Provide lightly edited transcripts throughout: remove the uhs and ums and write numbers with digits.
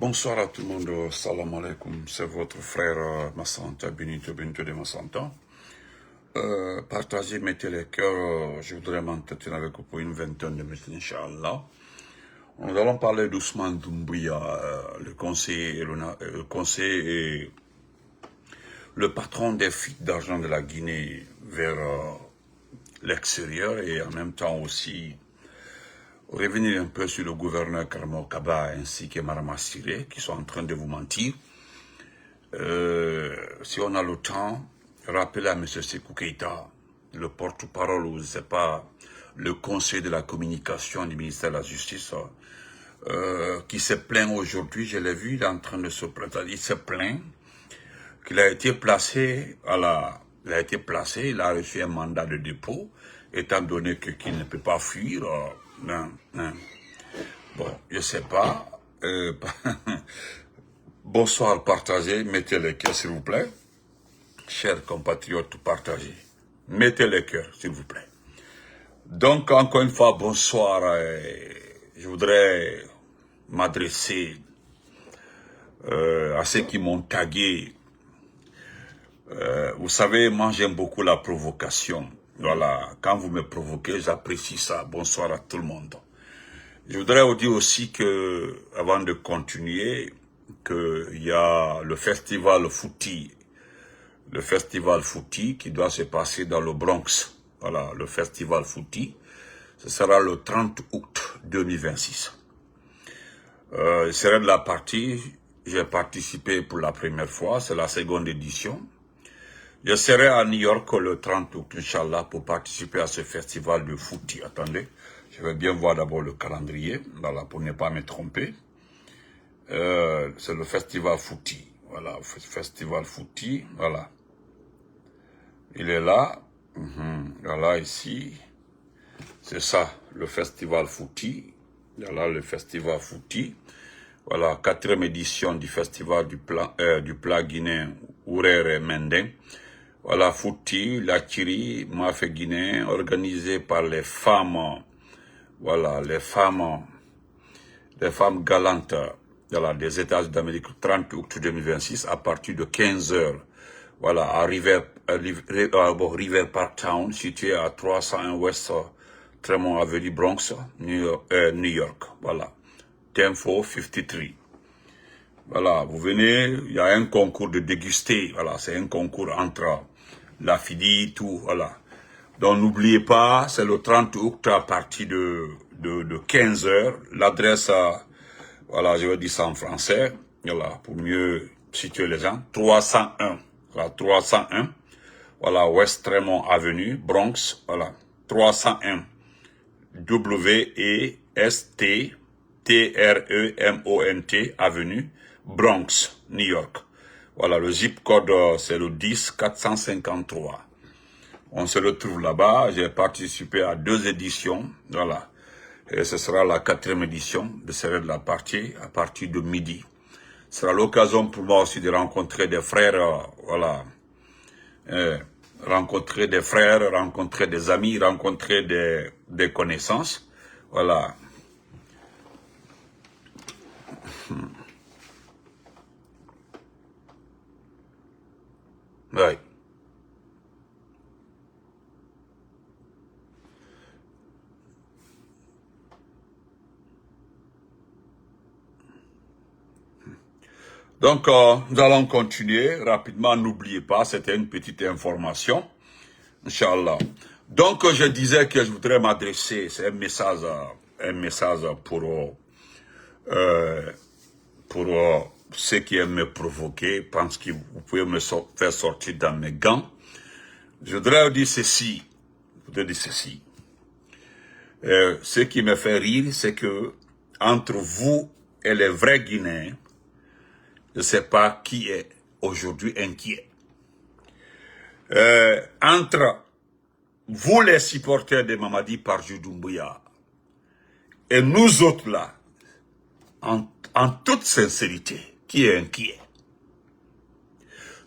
Bonsoir à tout le monde, salam alaikum, c'est votre frère Massanta, Benito de Massanta. Partagez, mettez les cœurs, je voudrais m'entretenir avec vous pour une vingtaine de minutes, Inch'Allah. Nous allons parler d'Ousmane Doumbouya, le conseiller et le patron des fuites d'argent de la Guinée vers l'extérieur et en même temps aussi revenir un peu sur le gouverneur Karmo Kaba ainsi que Marama Siré qui sont en train de vous mentir. Si on a le temps, rappelez à M. Sékou Keïta, le porte-parole ou je ne sais pas, le conseil de la communication du ministère de la Justice, qui se plaint aujourd'hui, je l'ai vu, il est en train de se plaindre, il se plaint qu'il a été placé il a reçu un mandat de dépôt, étant donné qu'il ne peut pas fuir. Non. Bon, je ne sais pas. Bonsoir, partagez, mettez les cœurs s'il vous plaît. Chers compatriotes, partagez. Mettez les cœurs s'il vous plaît. Donc, encore une fois, bonsoir. Je voudrais m'adresser à ceux qui m'ont tagué. Vous savez, moi j'aime beaucoup la provocation. Voilà, quand vous me provoquez, j'apprécie ça. Bonsoir à tout le monde. Je voudrais vous dire aussi que, avant de continuer, qu'il y a le festival Footy qui doit se passer dans le Bronx. Voilà, le festival Footy. Ce sera le 30 août 2026. Je serai de la partie, j'ai participé pour la première fois, c'est la seconde édition. Je serai à New York le 30 août, Inch'Allah, pour participer à ce festival de Footy. Attendez, je vais bien voir d'abord le calendrier, voilà, pour ne pas me tromper. C'est le festival Footy. Voilà, festival Footy, voilà. Il est là. Voilà, ici. C'est ça, le festival Footy. Voilà, le festival Footy. Voilà, 4e édition du festival du plat guinéen Ourere Mendeng. Voilà, Footy, l'Akiri, Mafé guinéen, organisé par les femmes, voilà, les femmes galantes, voilà, des États d'Amérique, 30 août 2026, à partir de 15h, voilà, à River Park Town, situé à 301 West Tremont Avenue, Bronx, New York, voilà, 10-4-53. Voilà, vous venez, il y a un concours de déguster, voilà, c'est un concours entre la FIDI, tout, voilà. Donc n'oubliez pas, c'est le 30 août à partir de 15h, l'adresse, voilà, je vais dire ça en français, voilà, pour mieux situer les gens, 301, voilà, 301, voilà, West Tremont Avenue, Bronx, voilà, 301, W-E-S-T-T-R-E-M-O-N-T, Avenue, Bronx, New York. Voilà, le zip code, c'est le 10453. On se retrouve là-bas. J'ai participé à 2 éditions. Voilà. Et ce sera la 4e édition de la partie à partir de midi. Ce sera l'occasion pour moi aussi de rencontrer des frères, voilà. Rencontrer des frères, rencontrer des amis, rencontrer des connaissances. Voilà. Oui. Donc, nous allons continuer rapidement. N'oubliez pas, c'était une petite information. Inch'Allah. Donc, je disais que je voudrais m'adresser, c'est un message pour ceux qui aiment me provoquer, pensent que vous pouvez me faire sortir dans mes gants. Je voudrais vous dire ceci. Ce qui me fait rire, c'est que entre vous et les vrais Guinéens, je ne sais pas qui est aujourd'hui inquiet. Entre vous les supporters de Mamadi Parjou Doumbouya et nous autres là, en toute sincérité, qui est inquiet?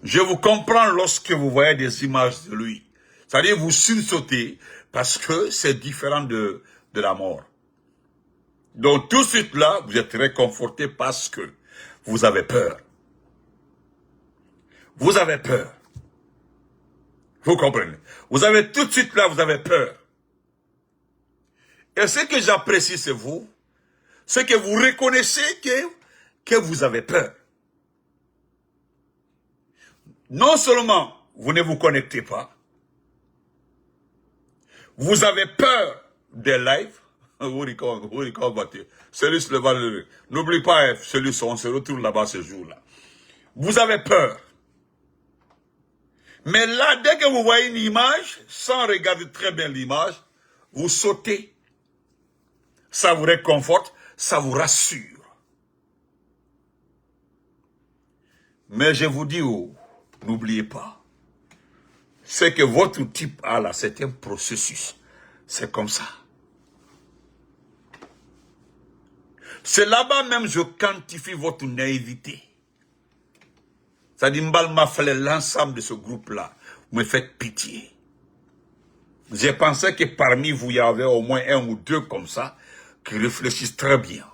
Je vous comprends lorsque vous voyez des images de lui. C'est-à-dire vous sursautez parce que c'est différent de la mort. Donc tout de suite là, vous êtes réconforté parce que vous avez peur. Vous avez peur. Vous comprenez? Vous avez tout de suite là, vous avez peur. Et ce que j'apprécie, c'est vous, c'est que vous reconnaissez que vous avez peur. Non seulement vous ne vous connectez pas, vous avez peur des lives. N'oublie pas, celui on se retrouve là-bas ce jour-là. Vous avez peur. Mais là, dès que vous voyez une image, sans regarder très bien l'image, vous sautez. Ça vous réconforte, ça vous rassure. Mais je vous dis, n'oubliez pas, ce que votre type a là, c'est un processus. C'est comme ça. C'est là-bas même je quantifie votre naïveté. Ça dit, Mbal m'a fait l'ensemble de ce groupe-là. Vous me faites pitié. J'ai pensé que parmi vous, il y avait au moins un ou deux comme ça, qui réfléchissent très bien.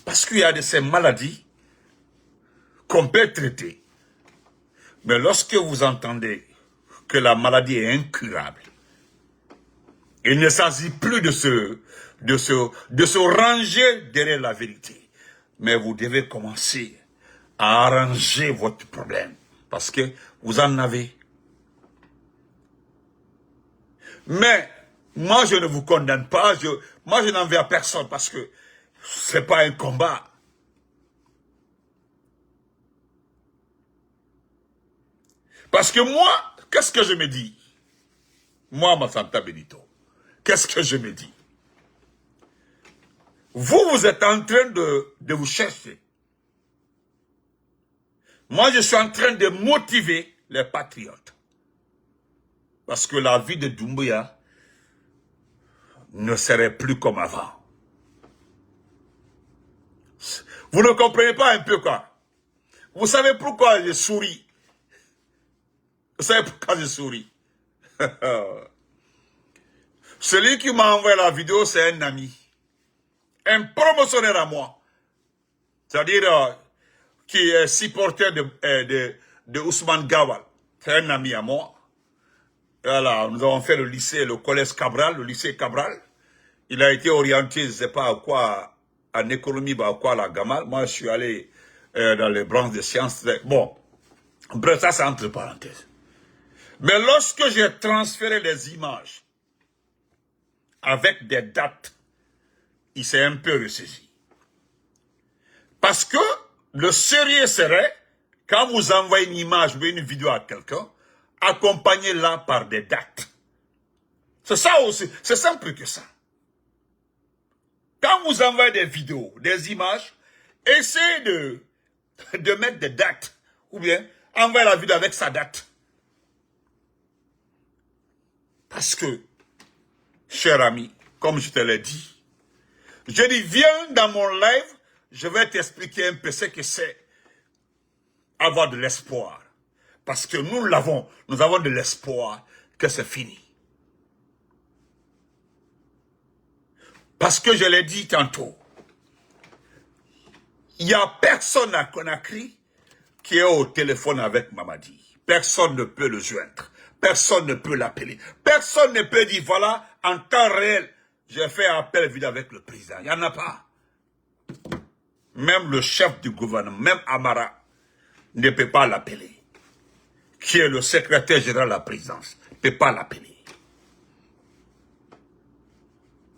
Parce qu'il y a de ces maladies qu'on peut traiter. Mais lorsque vous entendez que la maladie est incurable, il ne s'agit plus de se ranger derrière la vérité. Mais vous devez commencer à arranger votre problème. Parce que vous en avez. Mais, moi je ne vous condamne pas. Moi je n'en veux à personne parce que c'est pas un combat. Parce que moi, qu'est-ce que je me dis? Moi, Massanta Benito, qu'est-ce que je me dis? Vous êtes en train de vous chercher. Moi, je suis en train de motiver les patriotes. Parce que la vie de Doumbouya ne serait plus comme avant. Vous ne comprenez pas un peu quoi? Vous savez pourquoi je souris? Vous savez pourquoi je souris? Celui qui m'a envoyé la vidéo, c'est un ami. Un promotionnaire à moi. C'est-à-dire qui est supporter de Ousmane Gawal. C'est un ami à moi. Voilà, nous avons fait le lycée, le collège Cabral, le lycée Cabral. Il a été orienté, je ne sais pas à quoi, en économie, à quoi la Gamal. Moi, je suis allé dans les branches de sciences. Bon, bref, ça c'est entre parenthèses. Mais lorsque j'ai transféré les images avec des dates, il s'est un peu ressaisi. Parce que le sérieux serait, quand vous envoyez une image ou une vidéo à quelqu'un, accompagnez-la par des dates. C'est ça aussi, c'est simple que ça. Quand vous envoyez des vidéos, des images, essayez de mettre des dates. Ou bien, envoyez la vidéo avec sa date. Parce que, cher ami, comme je te l'ai dit, je dis, viens dans mon live, je vais t'expliquer un peu ce que c'est avoir de l'espoir. Parce que nous avons de l'espoir que c'est fini. Parce que je l'ai dit tantôt, il n'y a personne à Conakry qui est au téléphone avec Mamadi. Personne ne peut le joindre. Personne ne peut l'appeler. Personne ne peut dire, voilà, en temps réel, j'ai fait appel vidéo avec le président. Il n'y en a pas. Même le chef du gouvernement, même Amara, ne peut pas l'appeler. Qui est le secrétaire général de la présidence, ne peut pas l'appeler.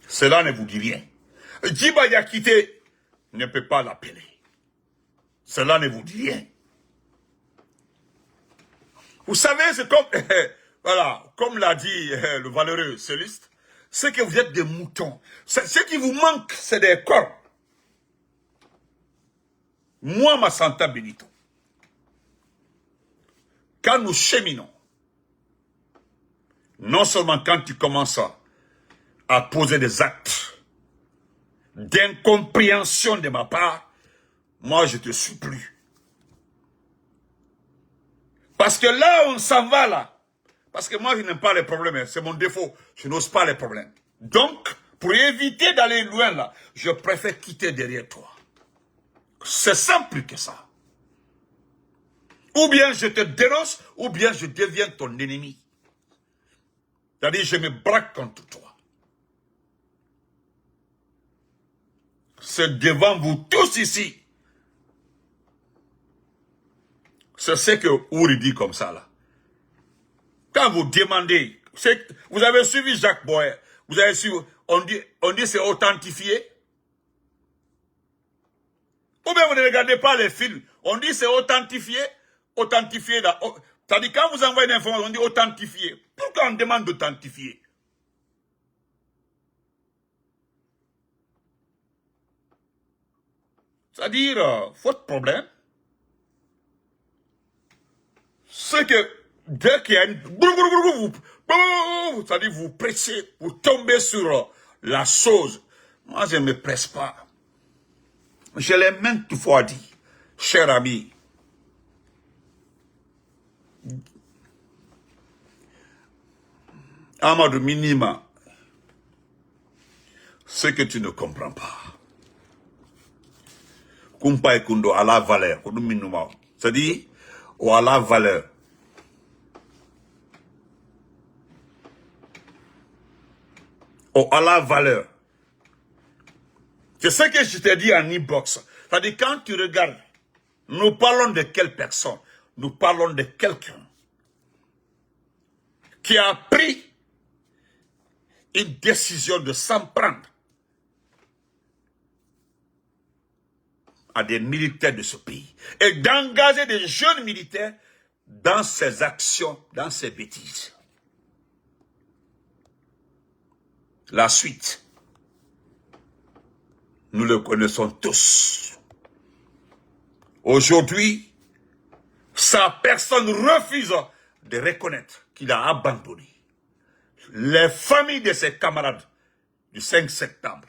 Cela ne vous dit rien. Djiba Yakité ne peut pas l'appeler. Cela ne vous dit rien. Vous savez, c'est comme, voilà, comme l'a dit le valeureux celliste, c'est que vous êtes des moutons. Ce qui vous manque, c'est des corps. Moi, Massanta Benito, quand nous cheminons, non seulement quand tu commences à poser des actes d'incompréhension de ma part, moi je te suis plus. Parce que là, on s'en va là. Parce que moi, je n'aime pas les problèmes. C'est mon défaut. Je n'ose pas les problèmes. Donc, Pour éviter d'aller loin là, je préfère quitter derrière toi. C'est simple que ça. Ou bien je te dénonce, ou bien je deviens ton ennemi. C'est-à-dire, je me braque contre toi. C'est devant vous tous ici. C'est ce que Ouri dit comme ça là. Quand vous demandez, vous avez suivi Jacques Boyer, vous avez suivi, on dit c'est authentifié. Ou bien vous ne regardez pas les films, on dit c'est authentifié, authentifié là. C'est-à-dire quand vous envoyez une information, on dit authentifié. Pourquoi on demande d'authentifier? C'est-à-dire, votre problème, c'est que dès qu'il y a une... C'est-à-dire, vous pressez, vous tombez sur la chose. Moi, je ne me presse pas. Je l'ai maintes fois dit, cher ami. Amadou Minima, ce que tu ne comprends pas. Kumpa et Kundo à la valeur. C'est-à-dire, ou à la valeur. Ou à la valeur. C'est ce que je t'ai dit en e-box. C'est-à-dire, quand tu regardes, nous parlons de quelle personne? Nous parlons de quelqu'un qui a pris une décision de s'en prendre à des militaires de ce pays et d'engager des jeunes militaires dans ses actions, dans ses bêtises. La suite, nous le connaissons tous. Aujourd'hui, sa personne refuse de reconnaître qu'il a abandonné les familles de ses camarades du 5 septembre,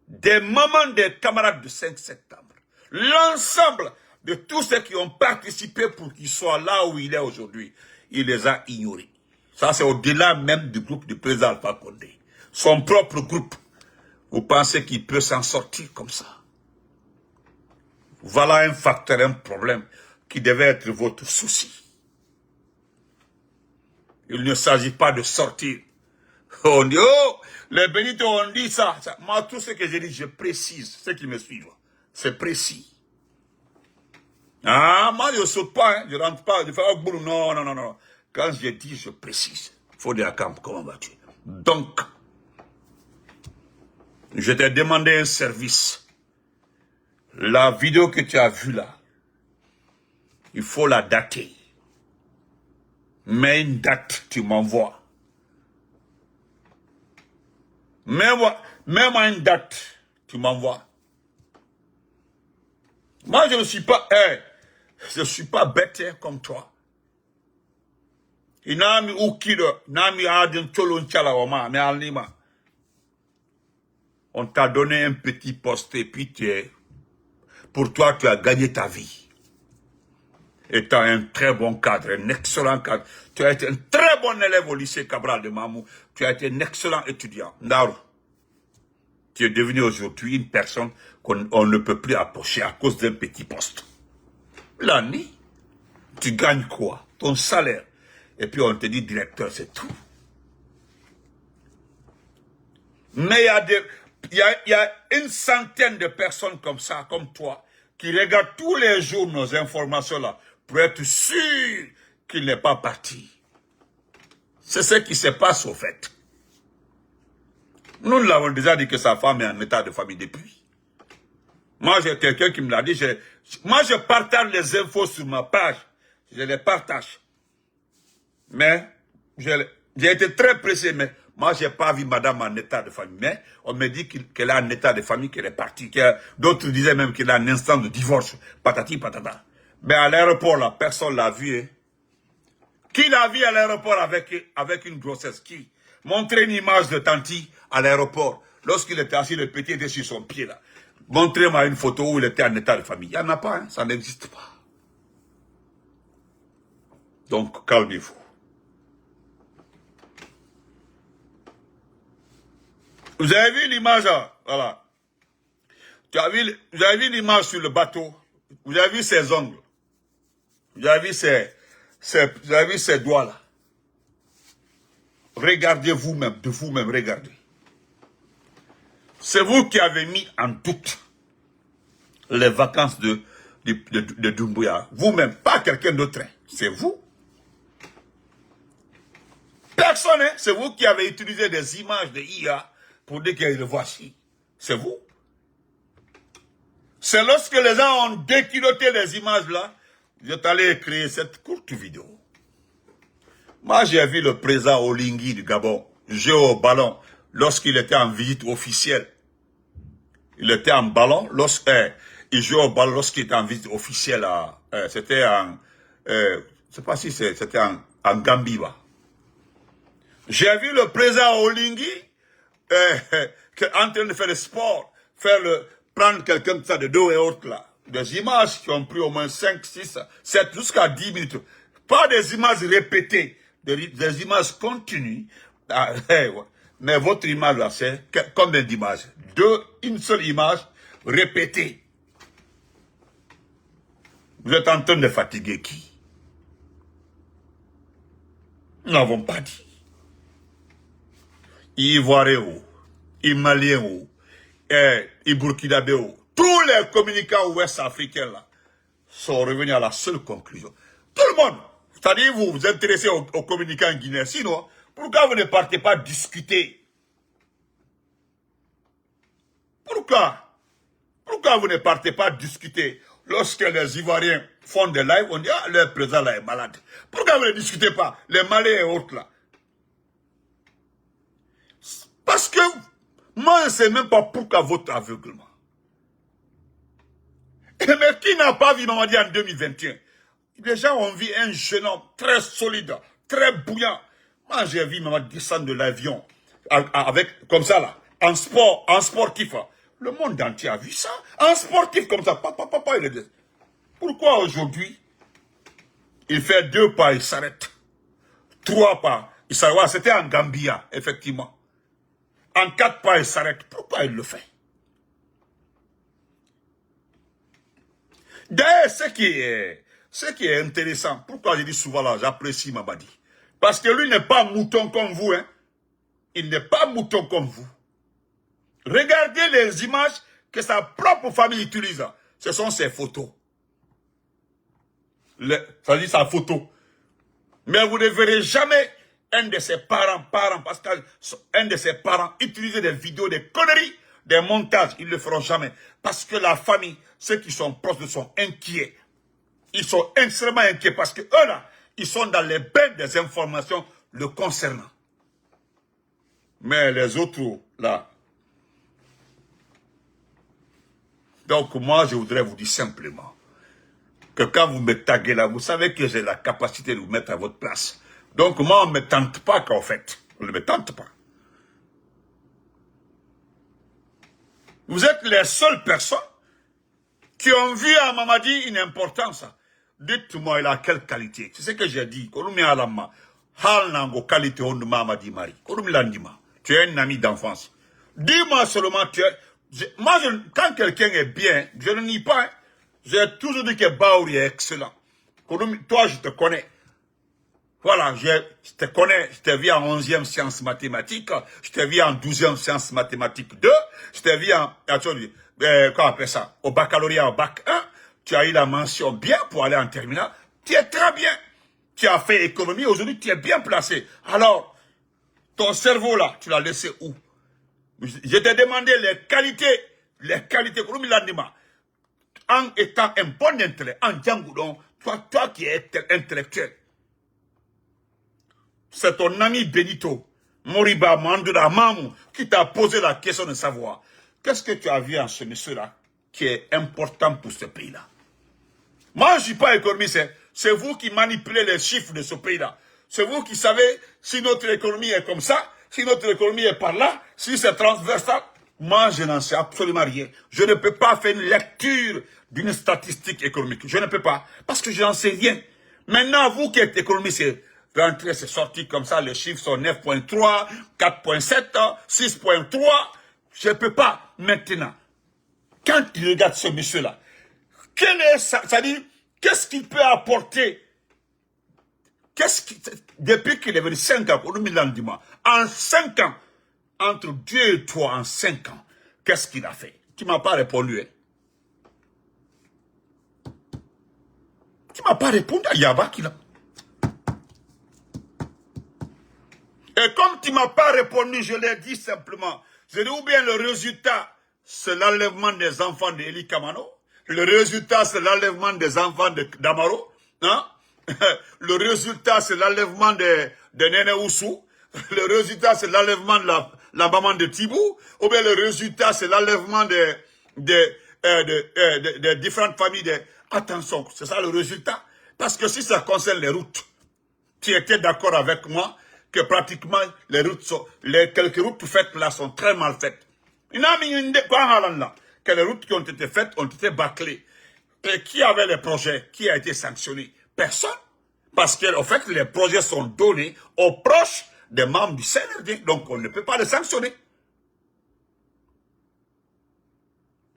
des mamans des camarades du 5 septembre, l'ensemble de tous ceux qui ont participé pour qu'il soit là où il est aujourd'hui, il les a ignorés. Ça, c'est au-delà même du groupe du président Alpha Condé. Son propre groupe. Vous pensez qu'il peut s'en sortir comme ça? Voilà un facteur, un problème qui devait être votre souci. Il ne s'agit pas de sortir. On dit, oh, les bénitos ont dit ça. Moi, tout ce que je dis, je précise. Ceux qui me suivent, c'est précis. Ah, moi, je ne saute pas, hein, je ne rentre pas, je fais un boulot. Non, non, non, non. Quand je dis, je précise. Faut dire à Camp, comment vas-tu? Donc, je t'ai demandé un service. La vidéo que tu as vue là, il faut la dater. Mets une date, tu m'envoies. Mets-moi une date, tu m'envoies. Moi, je ne suis pas, je ne suis pas bête hein, comme toi. Inami ukilo, nami adin tolon chala wama, mais alnima. On t'a donné un petit poste et puis pour toi, tu as gagné ta vie. Étant un très bon cadre, un excellent cadre. Tu as été un très bon élève au lycée Cabral de Mamou. Tu as été un excellent étudiant. Ndaru. Tu es devenu aujourd'hui une personne qu'on ne peut plus approcher à cause d'un petit poste. L'année, tu gagnes quoi? Ton salaire. Et puis on te dit directeur, c'est tout. Mais il y a une centaine de personnes comme ça, comme toi, qui regardent tous les jours nos informations là, pour être sûr qu'il n'est pas parti. C'est ce qui se passe au fait. Nous l'avons déjà dit que sa femme est en état de famille depuis. Moi, j'ai quelqu'un qui me l'a dit. Moi, je partage les infos sur ma page. Je les partage. Mais, j'ai été très pressé, mais moi, je n'ai pas vu madame en état de famille. Mais, on me dit qu'elle est en état de famille, qu'elle est partie. D'autres disaient même qu'elle a un instant de divorce. Patati, patata. Mais à l'aéroport, là, personne ne l'a vu. Hein. Qui l'a vu à l'aéroport avec une grossesse? Qui? Montrer une image de Tanti à l'aéroport. Lorsqu'il était assis, le petit était sur son pied, là. Montrez-moi une photo où il était en état de famille. Il n'y en a pas, hein, ça n'existe pas. Donc, calmez-vous. Vous avez vu l'image, voilà. Vous avez vu l'image sur le bateau. Vous avez vu ses ongles. Vous avez vu vous avez vu ses doigts là. Regardez vous-même, de vous-même, regardez. C'est vous qui avez mis en doute les vacances de Doumbouya. Vous-même, pas quelqu'un d'autre. C'est vous. Personne, hein? C'est vous qui avez utilisé des images de IA pour dire que le voici. C'est vous. C'est lorsque les gens ont déculotté les images là, vous êtes allé créer cette courte vidéo. Moi, j'ai vu le président Olingi du Gabon jouer au ballon lorsqu'il était en visite officielle. Il était en ballon il jouait au ballon lorsqu'il était en visite officielle. C'était en, je sais pas si c'était en Gambie. J'ai vu le président Olingi en train de faire le sport, prendre quelqu'un de ça de dos et autres là. Des images qui ont pris au moins 5, 6, 7, jusqu'à 10 minutes. Pas des images répétées, des images continues. Mais votre image là, c'est combien d'images? Une seule image répétée. Vous êtes en train de fatiguer qui? Nous n'avons pas dit. Ivoirien ou, Malien ou, Burkinabé ou, tous les communicants ouest-africains là sont revenus à la seule conclusion. Tout le monde, c'est-à-dire vous vous intéressez aux communicants guinéens, sinon, pourquoi vous ne partez pas discuter? Pourquoi vous ne partez pas discuter? Lorsque les Ivoiriens font des lives, on dit, ah, le président là est malade. Pourquoi vous ne discutez pas? Les Maliens et autres là. Parce que moi, je ne sais même pas pourquoi votre aveuglement. Mais qui n'a pas vu Mamadi en 2021? Les gens ont vu un jeune homme très solide, très bouillant. Moi, j'ai vu Mamadi descendre de l'avion, avec, comme ça là, en sportif. Le monde entier a vu ça. En sportif comme ça. Papa, il est... Pourquoi aujourd'hui, il fait 2 pas, il s'arrête. 3 pas, il s'arrête. C'était en Gambia, effectivement. En 4 pas, il s'arrête. Pourquoi il le fait? D'ailleurs, ce qui est intéressant, pourquoi je dis souvent là, j'apprécie Mamadi. Parce que lui n'est pas mouton comme vous, hein. Il n'est pas mouton comme vous. Regardez les images que sa propre famille utilise. Ce sont ses photos. Ça dit sa photo. Mais vous ne verrez jamais un de ses parents, parce qu'un de ses parents utilise des vidéos, des conneries, des montages. Ils ne le feront jamais. Parce que la famille, ceux qui sont proches sont inquiets. Ils sont extrêmement inquiets parce que eux là, ils sont dans les bains des informations le concernant. Mais les autres là. Donc moi, je voudrais vous dire simplement que quand vous me taguez là, vous savez que j'ai la capacité de vous mettre à votre place. Donc moi, on ne me tente pas qu'en fait. On ne me tente pas. Vous êtes les seules personnes qui ont vu à Mamadi une importance. Dites-moi, il a quelle qualité? C'est ce que j'ai dit. Tu es un ami d'enfance. Dis-moi seulement, quand quelqu'un est bien, je ne nie pas. Hein. J'ai toujours dit que Baouri est excellent. Toi, je te connais. Voilà, je te connais. Je t'ai vu en 11e sciences mathématiques. Je t'ai vu en 12e sciences mathématiques 2. Je t'ai vu en... Comment on appelle ça? Au baccalauréat, au bac 1. Tu as eu la mention bien pour aller en terminale. Tu es très bien. Tu as fait économie. Aujourd'hui, tu es bien placé. Alors, ton cerveau là, tu l'as laissé où? Je t'ai demandé les qualités, en étant un bon intellect, en Djangoudon, toi qui es intellectuel. C'est ton ami Benito, Moriba Mandela Mamou, qui t'a posé la question de savoir, qu'est-ce que tu as vu en ce monsieur-là, qui est important pour ce pays-là? Moi, je ne suis pas économiste, c'est vous qui manipulez les chiffres de ce pays-là. C'est vous qui savez si notre économie est comme ça, si notre économie est par là, si c'est transversal. Moi, je n'en sais absolument rien. Je ne peux pas faire une lecture d'une statistique économique. Je ne peux pas. Parce que je n'en sais rien. Maintenant, vous qui êtes économiste, L'entrée, c'est sorti comme ça, les chiffres sont 9.3, 4.7, 6.3. Je ne peux pas maintenant. Quand tu regardes ce monsieur-là, quel est ça? C'est-à-dire, qu'est-ce qu'il peut apporter? Depuis qu'il est venu 5 ans, en 5 ans, entre Dieu et toi, en 5 ans, qu'est-ce qu'il a fait? Tu ne m'as pas répondu. Hein? Tu ne m'as pas répondu à Yaba qu'il a. Et comme tu ne m'as pas répondu, je l'ai dit simplement. Je dis ou bien le résultat, c'est l'enlèvement des enfants d'Eli Kamano. Le résultat, c'est l'enlèvement des enfants d'Amaro. Hein? Le résultat, c'est l'enlèvement de Nene Oussou. Le résultat, c'est l'enlèvement de la maman de Thibou. Ou bien le résultat, c'est l'enlèvement de différentes familles. Attention, c'est ça le résultat. Parce que si ça concerne les routes, tu étais d'accord avec moi que pratiquement les quelques routes faites là sont très mal faites. Il y a que les routes qui ont été faites ont été bâclées. Et qui avait les projets? Qui a été sanctionné? Personne. Parce qu'en fait, les projets sont donnés aux proches des membres du CNRD. Donc, on ne peut pas les sanctionner.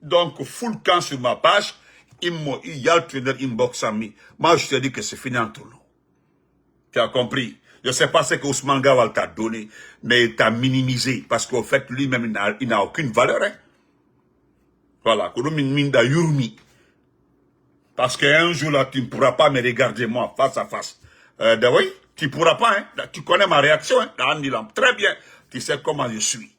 Donc, full camp sur ma page, il y a le trader inbox à moi. Moi, je te dis que c'est fini entre nous. Tu as compris? Je ne sais pas ce que Ousmane Gawal t'a donné, mais il t'a minimisé. Parce qu'en fait, lui-même, il n'a aucune valeur. Hein? Voilà. Parce qu'un jour, là, tu ne pourras pas me regarder, moi, face à face. Oui, tu ne pourras pas. Hein? Tu connais ma réaction. Hein? Très bien. Tu sais comment je suis.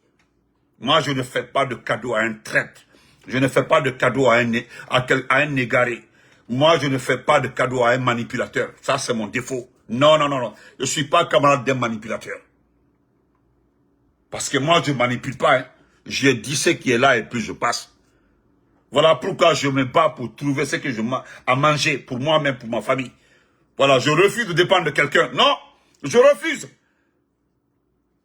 Moi, je ne fais pas de cadeau à un traître. Je ne fais pas de cadeau à un égaré. Moi, je ne fais pas de cadeau à un manipulateur. Ça, c'est mon défaut. Non, non, non, non. Je ne suis pas camarade d'un manipulateur. Parce que moi, je ne manipule pas. Hein. J'ai dit ce qui est là et puis je passe. Voilà pourquoi je me bats pour trouver ce que je à manger pour moi-même, pour ma famille. Voilà, je refuse de dépendre de quelqu'un. Non, je refuse.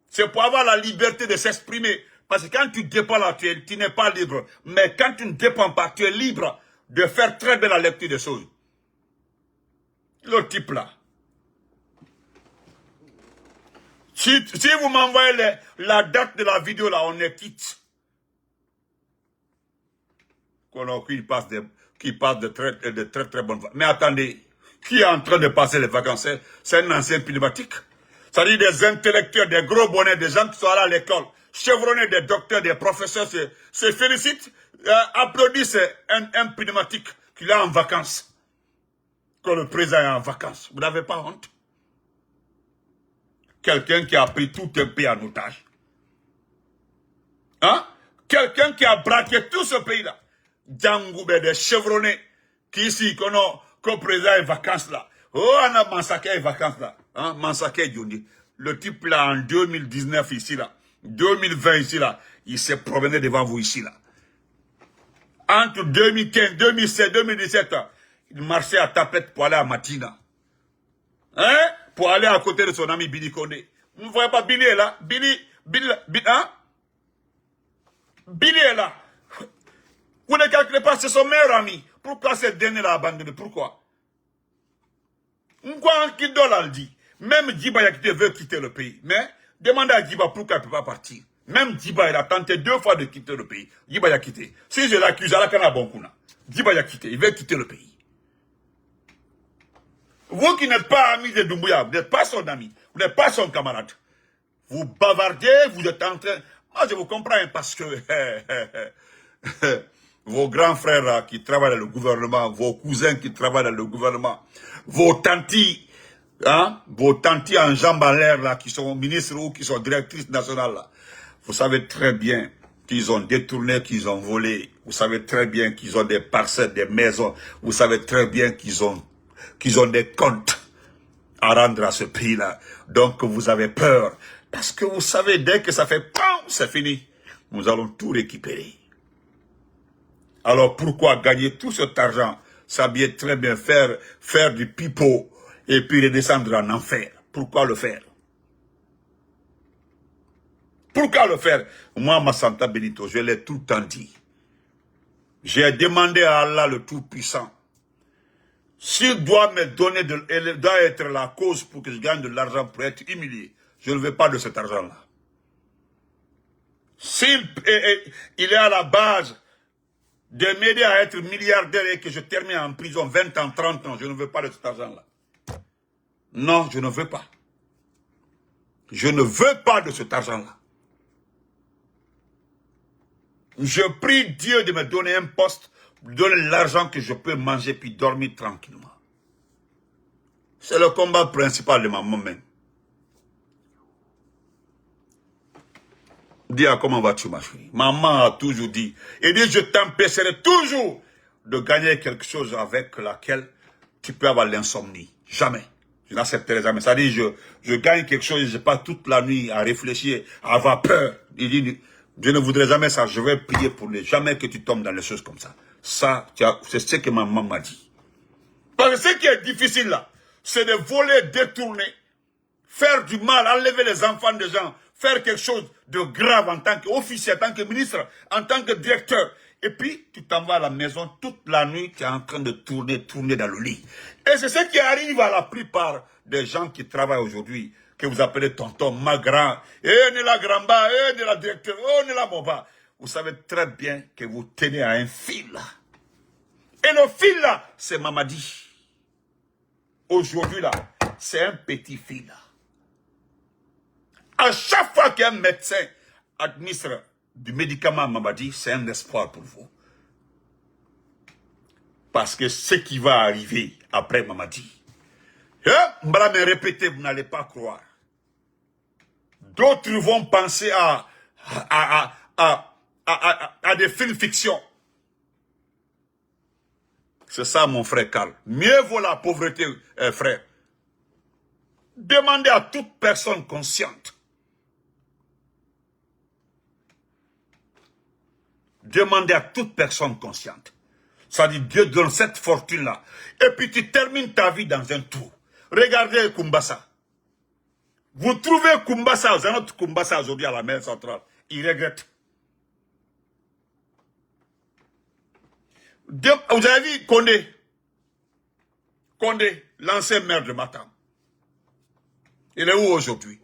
C'est pour avoir la liberté de s'exprimer. Parce que quand tu dépends là, tu n'es pas libre. Mais quand tu ne dépends pas, tu es libre de faire très bien la lecture des choses. Le type là. Si vous m'envoyez la date de la vidéo là, on est quitte. Qui passe de très bonnes vacances. Mais attendez, qui est en train de passer les vacances? C'est un ancien pneumatique. C'est-à-dire des intellectuels, des gros bonnets, des gens qui sont allés à l'école, chevronnés, des docteurs, des professeurs, se félicitent, applaudissent un pneumatique qu'il est en vacances. Que le président est en vacances. Vous n'avez pas honte? Quelqu'un qui a pris tout un pays en otage. Hein? Quelqu'un qui a braqué tout ce pays-là. Djangoube, des chevronnés, qui ici, que le président est vacances là. Oh, on a massacré les vacances là. Hein? Massacré Djondi. Le type là, en 2019 ici là, 2020 ici là, il s'est promené devant vous ici là. Entre 2015, 2016, 2017, il marchait à tapette pour aller à Matina. Hein? Pour aller à côté de son ami Billy Kondé. Vous ne voyez pas Billy est là? Billy, hein? Billy est là. Vous ne calculez pas, c'est son meilleur ami. Pourquoi ce dernier l'a abandonné? Pourquoi? Nkwa dit. Même Djiba Yakite veut quitter le pays. Mais demandez à Djiba pourquoi il ne peut pas partir. Même Djiba, il a tenté 2 fois de quitter le pays. Djiba Yakite. Si je l'accuse, à la Kana Bonkuna. Djiba Yakite, il veut quitter le pays. Vous qui n'êtes pas ami de Doumbouya, vous n'êtes pas son ami, vous n'êtes pas son camarade. Vous bavardez, vous êtes en train... Moi, je vous comprends parce que... vos grands frères là, qui travaillent dans le gouvernement, vos cousins qui travaillent dans le gouvernement, vos tantis, hein, vos tantis en jambes en l'air là, qui sont ministres ou qui sont directrices nationales là, vous savez très bien qu'ils ont détourné, qu'ils ont volé, vous savez très bien qu'ils ont des parcelles, des maisons, vous savez très bien qu'ils ont des comptes à rendre à ce pays-là. Donc vous avez peur, parce que vous savez, dès que ça fait PAM, c'est fini, nous allons tout récupérer. Alors pourquoi gagner tout cet argent, s'habiller très bien, faire du pipeau et puis redescendre en enfer? Pourquoi le faire? Pourquoi le faire? Moi, ma Santa Benito, je l'ai tout le temps dit. J'ai demandé à Allah le Tout-Puissant S'il doit me donner, elle doit être la cause pour que je gagne de l'argent pour être humilié, je ne veux pas de cet argent-là. S'il il est à la base de m'aider à être milliardaire et que je termine en prison 20 ans, 30 ans, je ne veux pas de cet argent-là. Non, je ne veux pas. Je ne veux pas de cet argent-là. Je prie Dieu de me donner un poste, de donner l'argent que je peux manger puis dormir tranquillement. C'est le combat principal de maman même. Dis comment vas-tu ma chérie? Maman a toujours dit, et dit je t'empêcherai toujours de gagner quelque chose avec laquelle tu peux avoir l'insomnie. Jamais. Je n'accepterai jamais. Ça dit je gagne quelque chose et je passe toute la nuit à réfléchir, à avoir peur. Il dit je ne voudrais jamais ça, je vais prier pour ne jamais que tu tombes dans les choses comme ça. Ça, c'est ce que ma maman m'a dit. Parce que ce qui est difficile là, c'est de voler, détourner, faire du mal, enlever les enfants des gens, faire quelque chose de grave en tant qu'officier, en tant que ministre, en tant que directeur. Et puis, tu t'en vas à la maison toute la nuit, tu es en train de tourner dans le lit. Et c'est ce qui arrive à la plupart des gens qui travaillent aujourd'hui, que vous appelez tonton, ma grand, ne la gramba, ne la directeur, ne la moba. Vous savez très bien que vous tenez à un fil là. Et le fil là, c'est Mamadi. Aujourd'hui là, c'est un petit fil là. À chaque fois qu'un médecin administre du médicament à Mamadi, c'est un espoir pour vous. Parce que ce qui va arriver après Mamadi, on va me répéter, vous n'allez pas croire. D'autres vont penser à des films fiction. C'est ça mon frère Karl. Mieux vaut la pauvreté, frère. Demandez à toute personne consciente. Demandez à toute personne consciente. Ça dit Dieu donne cette fortune-là. Et puis tu termines ta vie dans un trou. Regardez Kumbasa. Vous trouvez Kumbasa, un autre Kumbasa aujourd'hui à la mer centrale. Il regrette. Vous avez vu Condé? Condé, l'ancien maire de Matam. Il est où aujourd'hui?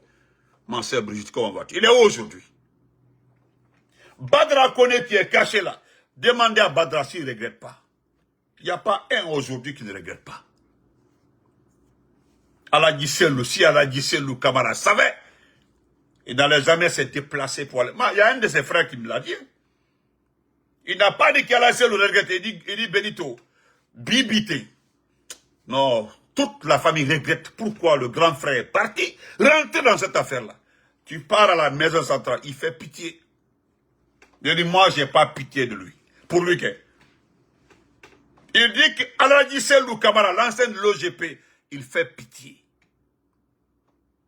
Ma sœur Brigitte, comment vas-tu? Il est où aujourd'hui? Badra Koné qui est caché là. Demandez à Badra s'il ne regrette pas. Il n'y a pas un aujourd'hui qui ne regrette pas. Aladji Sellou, si Aladji Sellou Camara savait, il n'allait jamais se déplacer pour aller. Il y a un de ses frères qui me l'a dit. Il n'a pas dit qu'Aladji Sellou regrette. Il dit Benito, Bibité. Non, toute la famille regrette pourquoi le grand frère est parti. Rentrez dans cette affaire-là. Tu pars à la maison centrale, il fait pitié. Il dit, moi, je n'ai pas pitié de lui. Pour lui, que. Il dit qu'Aladji Sellou Camara, l'ancien de l'OGP, il fait pitié.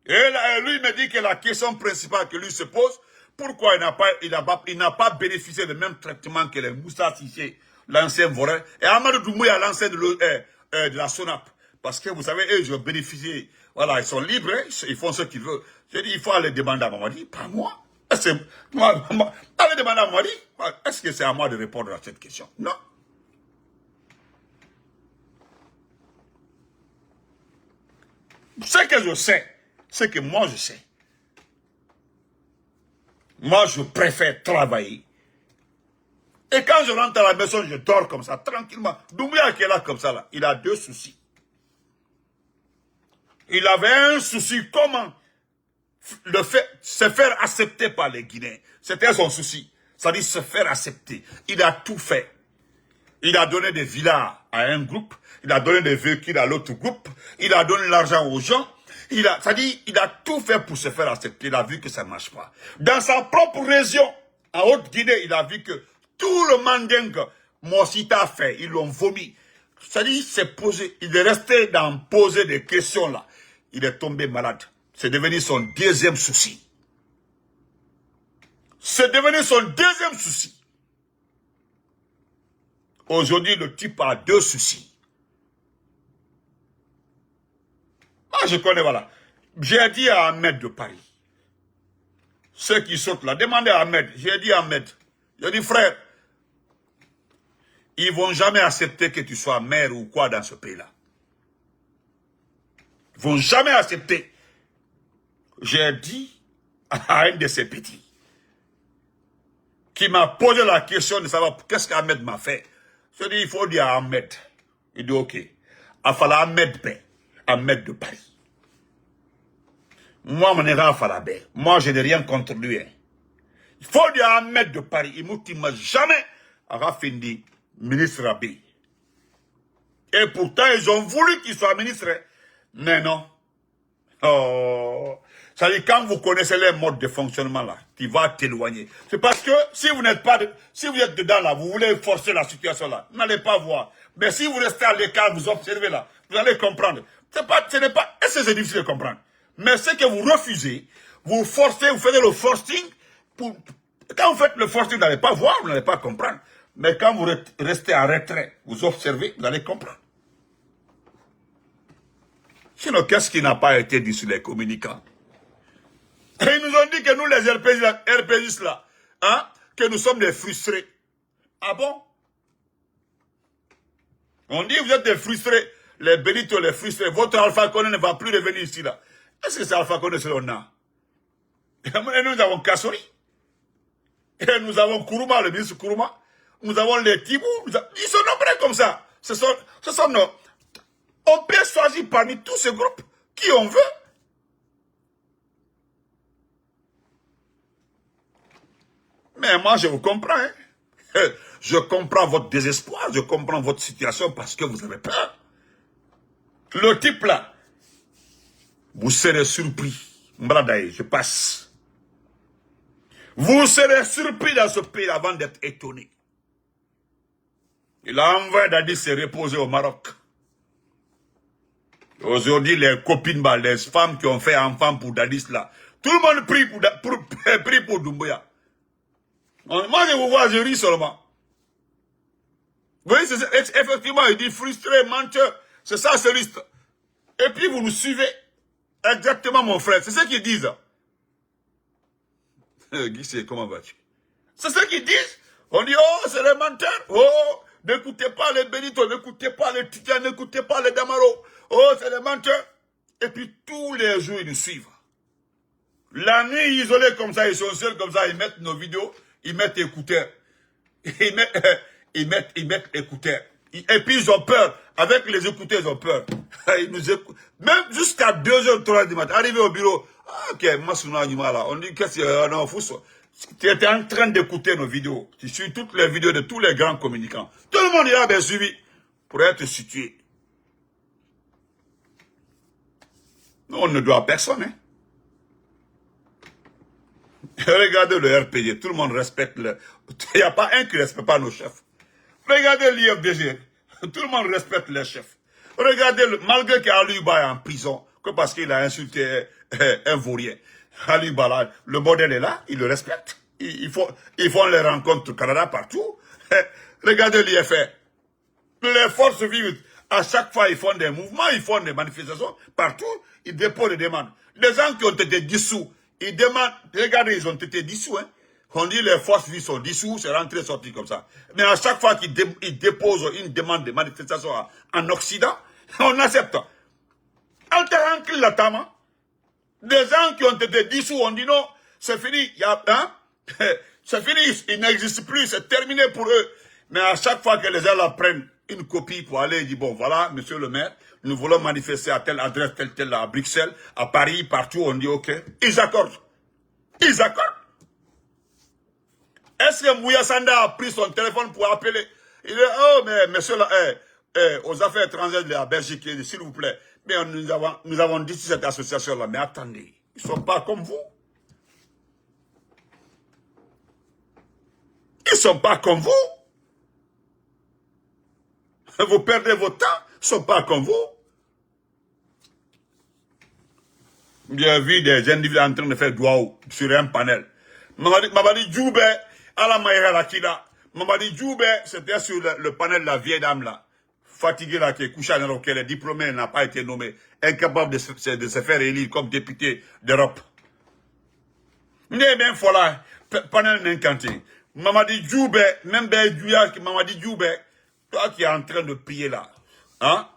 Et lui, il me dit que la question principale que lui se pose, pourquoi il n'a pas bénéficié du même traitement que les Moussa Sissé, l'ancien voleur, et Amadou Doumbouya, l'ancien de la SONAP. Parce que vous savez, eux, ils ont bénéficié. Voilà, ils sont libres, ils font ce qu'ils veulent. J'ai dit, il faut aller demander à Mamadi, pas moi. Allez demander à Mamadi, est-ce que c'est à moi de répondre à cette question? Non. Ce que je sais, c'est que moi je sais. Moi je préfère travailler. Et quand je rentre à la maison, je dors comme ça, tranquillement. Doumbouya qui est là comme ça, là, il a deux soucis. Il avait un souci, comment se faire accepter par les Guinéens. C'était son souci. C'est-à-dire se faire accepter. Il a tout fait. Il a donné des villas à un groupe. Il a donné des véhicules à l'autre groupe. Il a donné l'argent aux gens. C'est-à-dire, il a tout fait pour se faire accepter. Il a vu que ça ne marche pas. Dans sa propre région, en Haute-Guinée, il a vu que tout le mandingue Mossita a fait. Ils l'ont vomi. C'est-à-dire, il est resté dans poser des questions là. Il est tombé malade. C'est devenu son deuxième souci. C'est devenu son deuxième souci. Aujourd'hui, le type a deux soucis. Ah, je connais, voilà. J'ai dit à Ahmed de Paris, ceux qui sautent là, demandez à Ahmed. J'ai dit à Ahmed, j'ai dit frère, ils ne vont jamais accepter que tu sois maire ou quoi dans ce pays-là. vont jamais accepter. J'ai dit à un de ces petits qui m'a posé la question de savoir qu'est-ce qu'Ahmed m'a fait. Je dis, il faut dire à Ahmed. Il dit, ok. Il fallait Ahmed paix. Ahmed de Paris. Moi, mon erreur, Falabé. Moi, je n'ai rien contre lui. Hein. Il faut dire à Ahmed de Paris. Il m'a jamais fini ministre Abbé. Et pourtant, ils ont voulu qu'il soit ministre. Mais non. Oh. Ça dit, quand vous connaissez les modes de fonctionnement là, tu vas t'éloigner. C'est parce que si vous n'êtes pas, si vous êtes dedans là, vous voulez forcer la situation là, vous n'allez pas voir. Mais si vous restez à l'écart, vous observez là, vous allez comprendre. Ce n'est pas, est-ce que c'est difficile de comprendre? Mais c'est que vous refusez, vous forcez, vous faites le forcing. Quand vous faites le forcing, vous n'allez pas voir, vous n'allez pas comprendre. Mais quand vous restez en retrait, vous observez, vous allez comprendre. Sinon, qu'est-ce qui n'a pas été dit sur les communicants? Et ils nous ont dit que nous, les RPGistes là, hein, que nous sommes des frustrés. Ah bon? On dit que vous êtes des frustrés, les Benito, les frustrés. Votre Alpha Condé ne va plus revenir ici là. Est-ce que c'est Alpha Condé que l'on a? Et nous avons Kassori. Et nous avons Kourouma, le ministre Kourouma. Nous avons les Tibou. Ils sont nombreux comme ça. Ce sont nos... On peut choisir parmi tous ces groupes qui on veut. Mais moi, je vous comprends. Hein. Je comprends votre désespoir. Je comprends votre situation parce que vous avez peur. Le type là, vous serez surpris. Mbradaï, je passe. Vous serez surpris dans ce pays avant d'être étonné. Il a envoyé Dadis se reposer au Maroc. Aujourd'hui, les copines, les femmes qui ont fait enfant pour Dadis là, tout le monde prie pour Doumbouya. Moi, je vous vois, je ris seulement. Vous voyez, effectivement, il dit frustré, menteur. C'est ça, ce risque. Et puis, vous nous suivez. Exactement, mon frère. C'est ce qu'ils disent. Guy, comment vas-tu? C'est ce qu'ils disent. On dit, oh, c'est les menteurs. Oh, n'écoutez pas les Benito, n'écoutez pas les Titian, n'écoutez pas les Damaro. Oh, c'est les menteurs. Et puis, tous les jours, ils nous suivent. La nuit, isolés comme ça, ils sont seuls comme ça, ils mettent nos vidéos, ils mettent écouteurs. Ils mettent écouteurs. Et puis, ils ont peur. Avec les écouteurs, ils ont peur. Ils nous écoutent. Même jusqu'à 2h, 3h du matin, arrivé au bureau. Ah, ok, là. On dit, qu'est-ce que non, tu étais en train d'écouter nos vidéos. Tu suis toutes les vidéos de tous les grands communicants. Tout le monde y a bien suivi pour être situé. Nous, on ne doit à personne. Hein. Regardez le RPG, tout le monde respecte le... Il n'y a pas un qui ne respecte pas nos chefs. Regardez l'IFDG, tout le monde respecte les chefs. Regardez, malgré qu'Ali Ba est en prison, que parce qu'il a insulté un vaurien. Ali Ba, le modèle est là, il le respecte. Ils font les rencontres au Canada partout. Regardez l'IFR. Les forces vives, à chaque fois, ils font des mouvements, ils font des manifestations partout. Ils déposent des demandes. Les gens qui ont été dissous, ils demandent, regardez, ils ont été dissous. Hein. On dit les forces vives sont dissous, c'est rentré, sorti comme ça. Mais à chaque fois qu'ils déposent une demande de manifestation en Occident, on accepte. Alterancle la tama. Des gens qui ont été dissous, on dit non, c'est fini, c'est fini, il n'existe plus, c'est terminé pour eux. Mais à chaque fois que les gens la prennent une copie pour aller, ils disent, bon, voilà, monsieur le maire, nous voulons manifester à telle adresse, telle, à Bruxelles, à Paris, partout, on dit, ok, ils accordent. Ils accordent. Est-ce que Mouya Sanda a pris son téléphone pour appeler? Il dit, oh, mais monsieur, aux affaires étrangères de la Belgique, s'il vous plaît, mais nous avons dit cette association-là, mais attendez, ils ne sont pas comme vous. Ils ne sont pas comme vous. Vous perdez votre temps, ils ne sont pas comme vous. J'ai vu des individus en train de faire douaou sur un panel. Mamadi Djoubé, à la Maïra Lakila. Mamadi Djoubé, c'était sur le panel de la vieille dame là. Fatiguée là, qui est couchée à l'Europe, le diplômé n'a pas été nommé. Incapable de se faire élire comme député d'Europe. N'est bien voilà, panel n'incanté. Mamadi Djoubé, même Ben Djouya, Mamadi Djoubé, toi qui es en train de prier là. Hein?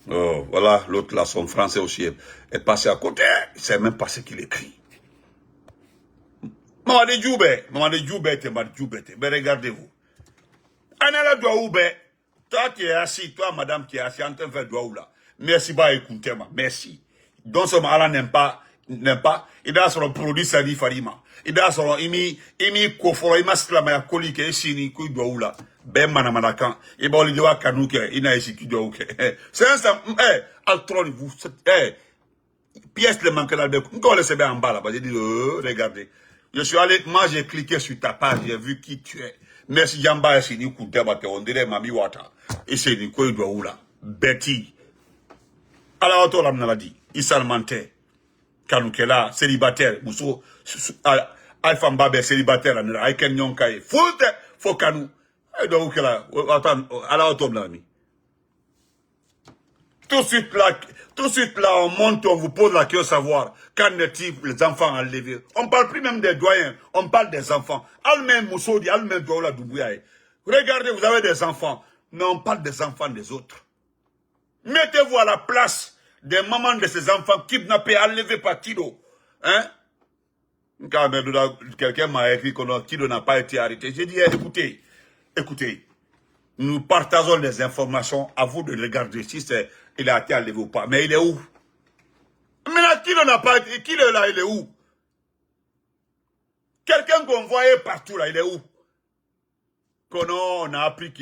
Oh, voilà, l'autre là, son français aussi est passé à côté. Il ne sait même pas ce qu'il écrit. Maman de Djoube, mais regardez-vous. Anala Douaoube, toi qui es assis, toi madame qui est assis en train de faire Douaoula. Merci, bah écoutez, merci. Donc ce mala n'aime pas, il a son produit Sadi Farima. Il a son, imi koforo, ima slama ya kolike, esini kui Douaoula. Ben manamanakan, il va lui dire Kanouke, il n'a ici qui Douaouke. C'est un ça, altron, vous, pièce le manque là, on laisse bien en bas là-bas, j'ai dit, regardez. Je suis allé, moi j'ai cliqué sur ta page, j'ai vu qui tu es. Merci Jamba, c'est ni Koudabate, on dirait Mami Wata. Et c'est ni Kouidouaoula. Betty. Alors, on l'a dit. Issa Mante. Kanoukela, célibataire. Mousso, Alpha Mbabe, célibataire. Aiken Nyonkaye. Foute, faut Kanou. Et donc là, attends, alors on l'a mis. Tout de suite là, on monte, on vous pose la question de savoir qu'en est-il les enfants enlevés. On ne parle plus même des doyens, on parle des enfants. Al-même Moussoudi, al-même Douaoula Doubouyaye. Regardez, vous avez des enfants, mais on parle des enfants des autres. Mettez-vous à la place des mamans de ces enfants kidnappés, enlevés par Kido. Hein? Quand quelqu'un m'a écrit que Kido n'a pas été arrêté, j'ai dit, écoutez, nous partageons les informations, à vous de regarder si il a été enlevé ou pas. Mais il est où? Maintenant, qui n'a pas été, qui est là, il est où? Quelqu'un qu'on voyait partout là, il est où? Que non, on a appris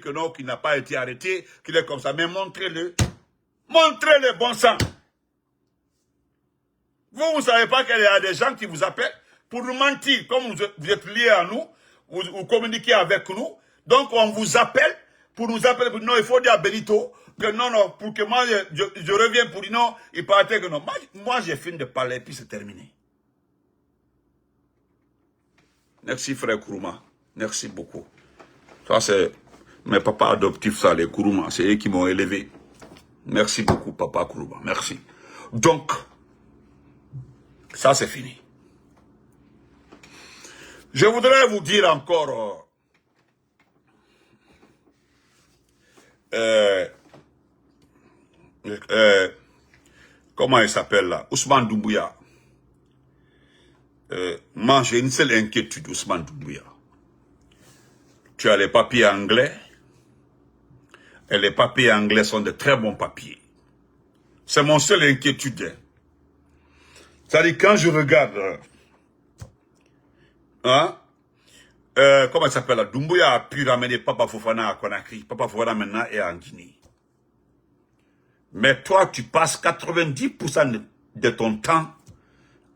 que non, qu'il n'a pas été arrêté, qu'il est comme ça. Mais montrez-le. Montrez-le, bon sang. Vous ne savez pas qu'il y a des gens qui vous appellent pour nous mentir, comme vous êtes liés à nous, vous communiquez avec nous. Donc, on vous appelle pour nous appeler. Non, il faut dire à Benito que non, pour que moi, je reviens pour dire non, il paraît que non. Moi j'ai fini de parler, puis c'est terminé. Merci, frère Kourouma. Merci beaucoup. Ça, c'est mes papas adoptifs, ça, les Kourouma. C'est eux qui m'ont élevé. Merci beaucoup, papa Kourouma. Merci. Donc, ça, c'est fini. Je voudrais vous dire encore... comment il s'appelle là? Ousmane Doumbouya. Moi, j'ai une seule inquiétude, Ousmane Doumbouya. Tu as les papiers anglais. Et les papiers anglais sont de très bons papiers. C'est mon seul inquiétude. C'est-à-dire, quand je regarde... comment il s'appelle là? Doumbouya a pu ramener Papa Fofana à Conakry. Papa Fofana maintenant est en Guinée. Mais toi, tu passes 90% de ton temps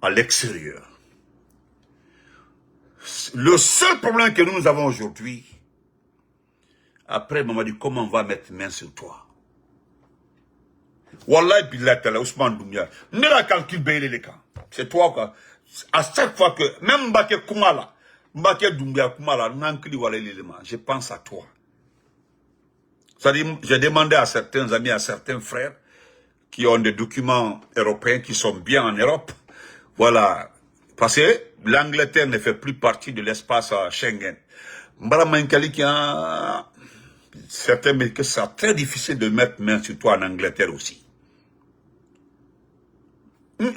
à l'extérieur. Le seul problème que nous avons aujourd'hui, après, maman dit, comment on va mettre main sur toi? Wallahi billah tala Ousmane Doumbouya. Ne la calcule bailler les camps. C'est toi quoi. À chaque fois que, même Mbaké Koumala, Mbaké Doumbouya Koumala, je pense à toi. C'est-à-dire, j'ai demandé à certains amis, à certains frères, qui ont des documents européens, qui sont bien en Europe. Voilà. Parce que l'Angleterre ne fait plus partie de l'espace Schengen. Certains me disent que c'est très difficile de mettre main sur toi en Angleterre aussi.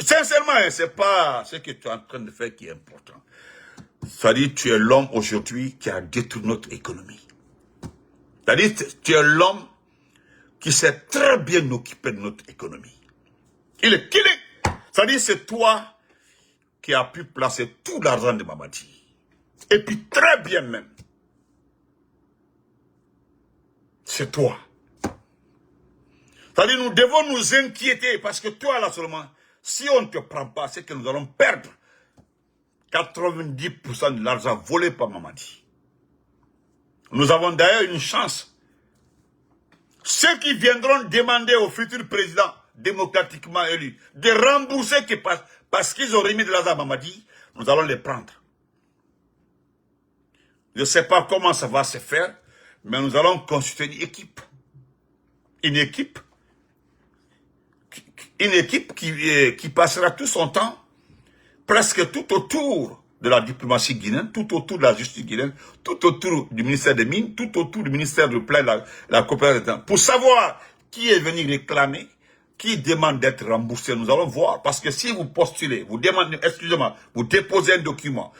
Sincèrement, c'est pas ce que tu es en train de faire qui est important. C'est-à-dire, tu es l'homme aujourd'hui qui a détruit notre économie. C'est-à-dire, tu es l'homme qui s'est très bien occupé de notre économie. C'est-à-dire, c'est toi qui as pu placer tout l'argent de Mamadi. Et puis, très bien même. C'est toi. C'est-à-dire, nous devons nous inquiéter parce que toi, là seulement, si on ne te prend pas, c'est que nous allons perdre 90% de l'argent volé par Mamadi. Nous avons d'ailleurs une chance. Ceux qui viendront demander au futur président démocratiquement élu de rembourser parce qu'ils ont remis de l'argent à Mamadi, nous allons les prendre. Je ne sais pas comment ça va se faire, mais nous allons constituer une équipe. Une équipe qui passera tout son temps, presque tout autour de la diplomatie guinéenne, tout autour de la justice guinéenne, tout autour du ministère des Mines, tout autour du ministère de la coopération, pour savoir qui est venu réclamer, qui demande d'être remboursé. Nous allons voir. Parce que si vous postulez, vous demandez, excusez-moi, vous déposez un document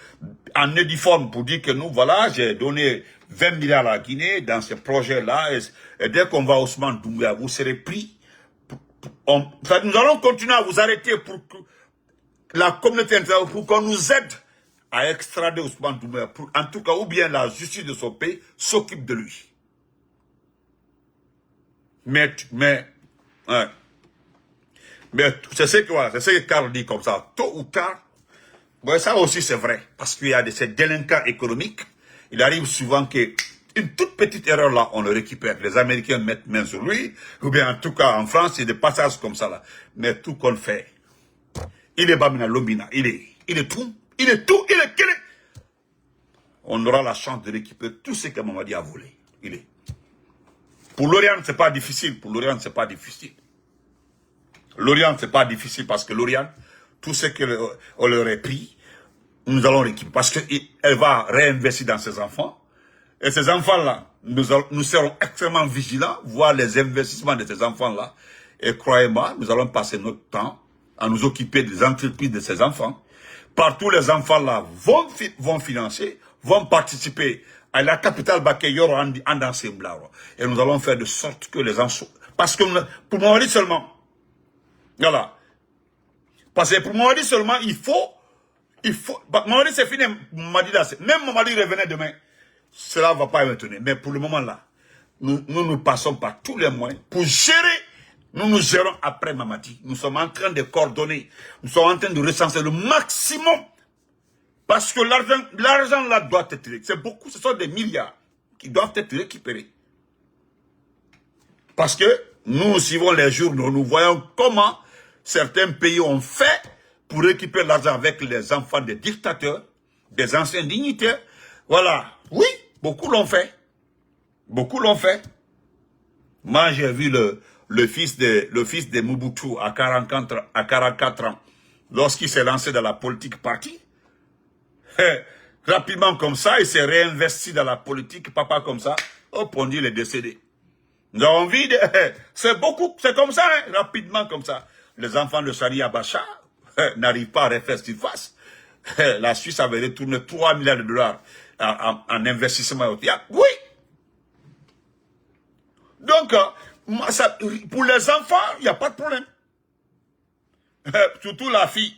en uniforme pour dire que nous, voilà, j'ai donné 20 milliards à la Guinée dans ce projet-là, et dès qu'on va à Ousmane Doumbouya, vous serez pris. Nous allons continuer à vous arrêter pour que la communauté internationale, pour qu'on nous aide à extrader Ousmane Doumbouya, en tout cas, ou bien la justice de son pays s'occupe de lui. Mais c'est ce que Karl dit comme ça, tôt ou tard. Bon, ça aussi c'est vrai, parce qu'il y a ces délinquants économiques. Il arrive souvent qu'une toute petite erreur là, on le récupère. Les Américains mettent main sur lui, ou bien en tout cas en France, il y a des passages comme ça là. Mais tout qu'on fait, il est Bamina Lomina, il est tout. On aura la chance de récupérer tout ce que Mamadi a volé. Pour l'Orient, c'est pas difficile. L'Orient, c'est pas difficile parce que l'Orient, tout ce qu'on leur a pris, nous allons récupérer. Parce qu'elle va réinvestir dans ses enfants. Et ces enfants-là, nous serons extrêmement vigilants, voir les investissements de ces enfants-là. Et croyez-moi, nous allons passer notre temps à nous occuper des entreprises de ces enfants. Partout, les enfants-là vont financer, vont participer à la capitale Bakeyor en dansé. Et nous allons faire de sorte que les enfants... Parce que pour Mamadi seulement, voilà. Parce que pour Mamadi seulement, il faut... Mamadi c'est fini, Mamadi là, même Mamadi revenait demain, cela ne va pas maintenir. Mais pour le moment là, nous passons par tous les moyens pour gérer. Nous gérons après Mamadi. Nous sommes en train de coordonner. Nous sommes en train de recenser le maximum. Parce que l'argent là doit être... C'est beaucoup, ce sont des milliards qui doivent être récupérés. Parce que nous suivons les journaux, nous voyons comment certains pays ont fait pour récupérer l'argent avec les enfants des dictateurs, des anciens dignitaires. Voilà. Oui, beaucoup l'ont fait. Moi, j'ai vu le fils de Mobutu à 44 ans, lorsqu'il s'est lancé dans la politique parti. Rapidement comme ça, il s'est réinvesti dans la politique, papa comme ça, hop, on dit il est décédé. Nous avons envie de... C'est beaucoup, c'est comme ça, hein, rapidement comme ça. Les enfants de Sani Abacha n'arrivent pas à refaire surface. La Suisse avait retourné 3 milliards de dollars en investissement. Oui. Donc, pour les enfants, il n'y a pas de problème. Surtout la fille.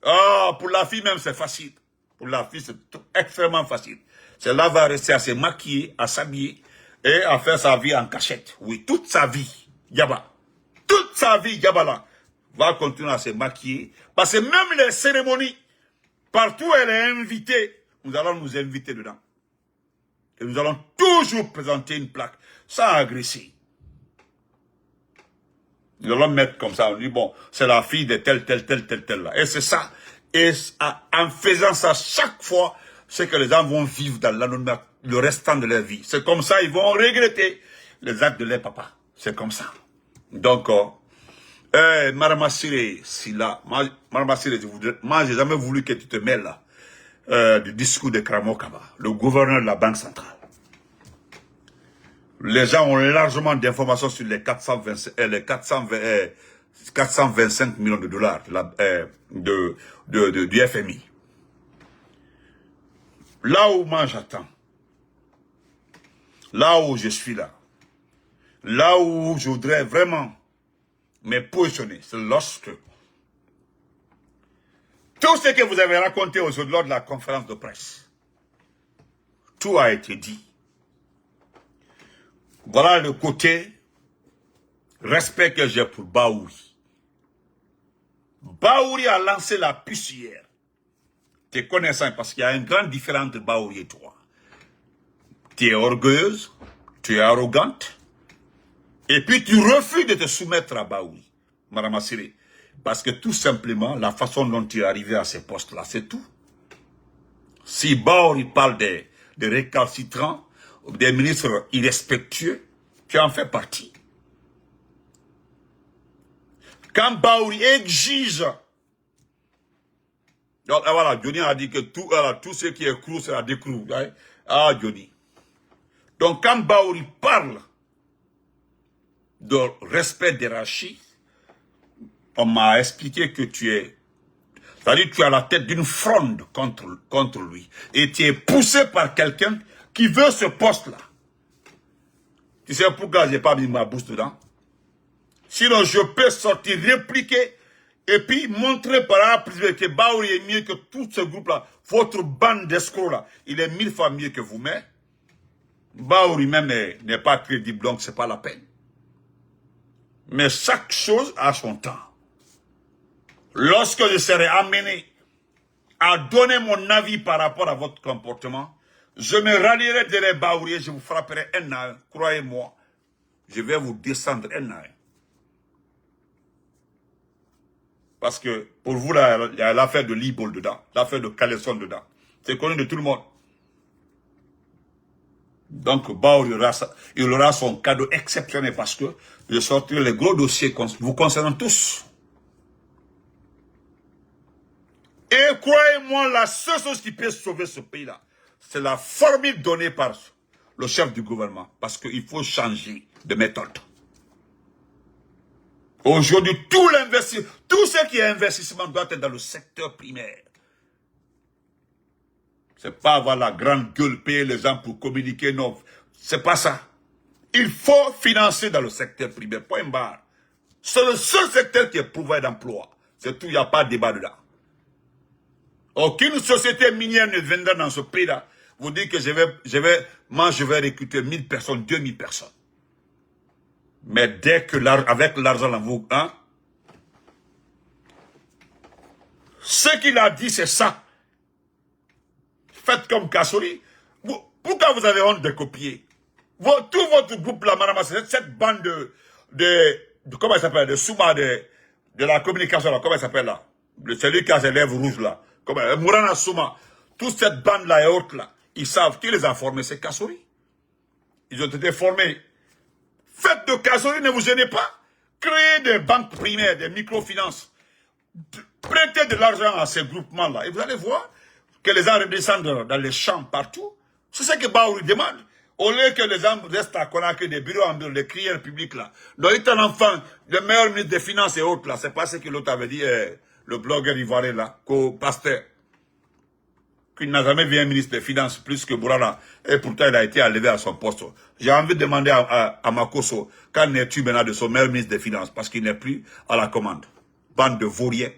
Oh, pour la fille même, c'est facile. Pour la fille, c'est extrêmement facile. Celle-là va rester à se maquiller, à s'habiller et à faire sa vie en cachette. Oui, toute sa vie, Yaba. Toute sa vie, Yaba là, va continuer à se maquiller. Parce que même les cérémonies, partout où elle est invitée, nous allons nous inviter dedans. Et nous allons toujours présenter une plaque, sans agresser. Nous allons mettre comme ça, on dit, bon, c'est la fille de tel là. Et c'est ça. Et en faisant ça chaque fois, c'est que les gens vont vivre dans l'anonymat le restant de leur vie. C'est comme ça, ils vont regretter les actes de leur papa. C'est comme ça. Donc, Madame Assiré, Madame Assiré, moi, j'ai jamais voulu que tu te mêles là, du discours de Kramo Kaba, le gouverneur de la Banque centrale. Les gens ont largement d'informations sur les 425 millions de dollars du FMI. Là où moi j'attends, là où je suis là où je voudrais vraiment me positionner, c'est lorsque tout ce que vous avez raconté aujourd'hui lors de la conférence de presse, tout a été dit. Voilà le côté respect que j'ai pour Baouri. Baouri a lancé la puce hier. Te connaissant, parce qu'il y a une grande différence entre Baouri et toi. Tu es orgueilleuse, tu es arrogante, et puis tu refuses de te soumettre à Baouri, Madame Assiré. Parce que tout simplement, la façon dont tu es arrivé à ces postes-là, c'est tout. Si Baouri parle des récalcitrants, des ministres irrespectueux, tu en fais partie. Quand Baouri exige, donc voilà, Johnny a dit que tout ce qui est crou sera décrou. Ah, Johnny. Donc quand Baouri parle de respect d'hierarchie, on m'a expliqué que tu es, c'est-à-dire tu as la tête d'une fronde contre lui. Et tu es poussé par quelqu'un qui veut ce poste-là. Tu sais pourquoi je n'ai pas mis ma bouche dedans? Sinon, je peux sortir, répliquer, et puis montrer par là que Baouri est mieux que tout ce groupe-là. Votre bande d'escrocs-là, il est 1000 fois mieux que vous, mais Baouri même n'est pas crédible, donc ce n'est pas la peine. Mais chaque chose a son temps. Lorsque je serai amené à donner mon avis par rapport à votre comportement, je me rallierai derrière Baouri et je vous frapperai un à un. Croyez-moi, je vais vous descendre un à un. Parce que pour vous, là, il y a l'affaire de Libol dedans, l'affaire de Caleçon dedans. C'est connu de tout le monde. Donc, Baouri il aura son cadeau exceptionnel parce que je sortirai les gros dossiers vous concernant tous. Et croyez-moi, la seule chose qui peut sauver ce pays-là, c'est la formule donnée par le chef du gouvernement. Parce qu'il faut changer de méthode. Aujourd'hui, tout ce qui est investissement doit être dans le secteur primaire. C'est pas avoir la grande gueule, payer les gens pour communiquer, non. C'est pas ça. Il faut financer dans le secteur primaire, point barre. C'est le seul secteur qui est pourvoyeur d'emploi. C'est tout, il n'y a pas de débat dedans. Aucune société minière ne viendra dans ce pays-là. Vous dites que je vais recruter 1000 personnes, 2000 personnes. Mais dès que avec l'argent là, vous, hein, ce qu'il a dit, c'est ça. Faites comme Kassori. Pourquoi vous avez honte de copier? Tout votre groupe là, madame, cette bande de comment il s'appelle, de Souma, de la communication là, comment il s'appelle là? Celui qui a ses lèvres rouges là. Mourana Souma. Toute cette bande là et autres là, ils savent qui les a formés, c'est Kassori. Ils ont été formés. Faites de Kassori, ne vous gênez pas. Créez des banques primaires, des microfinances. Prêtez de l'argent à ces groupements-là. Et vous allez voir que les gens redescendent dans les champs partout. C'est ce que Baouri demande. Au lieu que les gens restent à Conakry, des bureaux en bureau, les crières publics là. Donc il est un enfant, le meilleur ministre des Finances et autres là. C'est pas ce que l'autre avait dit, le blogueur ivoirien là, Pasteur. Qu'il n'a jamais vu un ministre des Finances plus que Bourana. Et pourtant, il a été enlevé à son poste. J'ai envie de demander à Makosso, qu'en es-tu maintenant de son meilleur ministre des Finances? Parce qu'il n'est plus à la commande. Bande de vauriens.